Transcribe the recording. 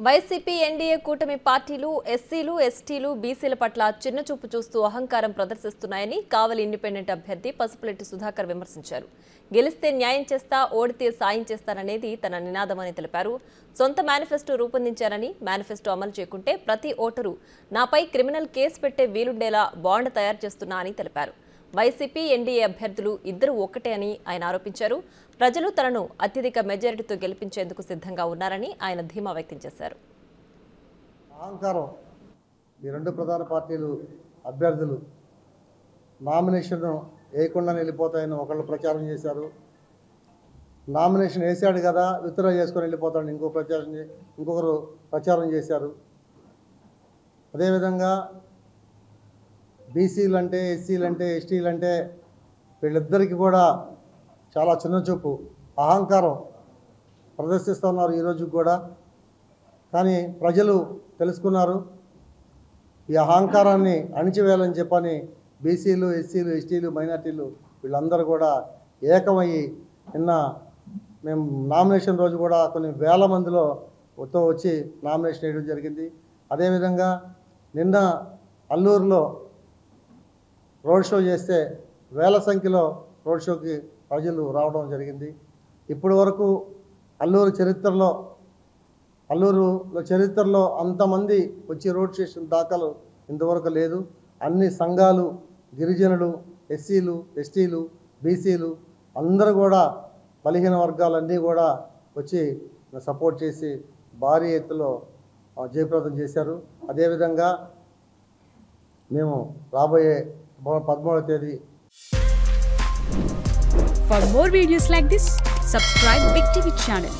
YCP NDA కూటమి పార్టీలు ఎస్సీలు ఎస్టీలు బీసీల పట్ల చిన్నచూపు చూస్తూ అహంకారం ప్రదర్శిస్తున్నాయని కావలి ఇండిపెండెంట్ అభ్యర్థి పసుపులెట్టి సుధాకర్ విమర్శించారు. గెలిస్తే న్యాయం చేస్తా, ఓడితే సాయం చేస్తాననేది తన నినాదమని తెలిపారు. సొంత మేనిఫెస్టో రూపొందించారని, మేనిఫెస్టో అమలు చేయకుంటే ప్రతి ఓటరు నాపై క్రిమినల్ కేసు పెట్టే వీలుండేలా బాండ్ తయారు చేస్తున్నా అని తెలిపారు. వైసీపీ ఎన్డీఏ అభ్యర్థులు ఇద్దరు ఒక్కటే అని ఆయన ఆరోపించారు. ప్రజలు తనను అత్యధిక మెజారిటీతో గెలిపించేందుకు సిద్ధంగా ఉన్నారని ఆయన ధీమా వ్యక్తం చేశారు. అహంకారం ఈ రెండు ప్రధాన పార్టీలు అభ్యర్థులు నామినేషన్ వేయకుండా వెళ్ళిపోతాయని ఒకళ్ళు ప్రచారం చేశారు. నామినేషన్ వేసాడు కదా విత్డ్రా చేసుకొని వెళ్ళిపోతాడని ఇంకొకరు ప్రచారం చేశారు. అదేవిధంగా బీసీలు అంటే, ఎస్సీలు అంటే, ఎస్టీలు అంటే వీళ్ళిద్దరికీ కూడా చాలా చిన్నచూపు, అహంకారం ప్రదర్శిస్తున్నారు ఈరోజు కూడా. కానీ ప్రజలు తెలుసుకున్నారు. ఈ అహంకారాన్ని అణిచివేయాలని చెప్పని బీసీలు, ఎస్సీలు, ఎస్టీలు, మైనార్టీలు వీళ్ళందరూ కూడా ఏకమయ్యి నిన్న మేము నామినేషన్ రోజు కూడా కొన్ని వేల మందిలో వచ్చి నామినేషన్ వేయడం జరిగింది. అదేవిధంగా నిన్న అల్లూరులో రోడ్ షో చేస్తే వేల సంఖ్యలో రోడ్ షోకి ప్రజలు రావడం జరిగింది. ఇప్పటి వరకు అల్లూరులో చరిత్రలో అంతమంది వచ్చి రోడ్ చేసిన దాఖలు ఇంతవరకు లేదు. అన్ని సంఘాలు, గిరిజనులు, ఎస్సీలు, ఎస్టీలు, బీసీలు అందరూ కూడా, బలహీన వర్గాలన్నీ కూడా వచ్చి సపోర్ట్ చేసి భారీ ఎత్తులో జయప్రదం చేశారు. అదేవిధంగా మేము రాబోయే 13వ తేదీ. For more videos like this, subscribe Big TV channel.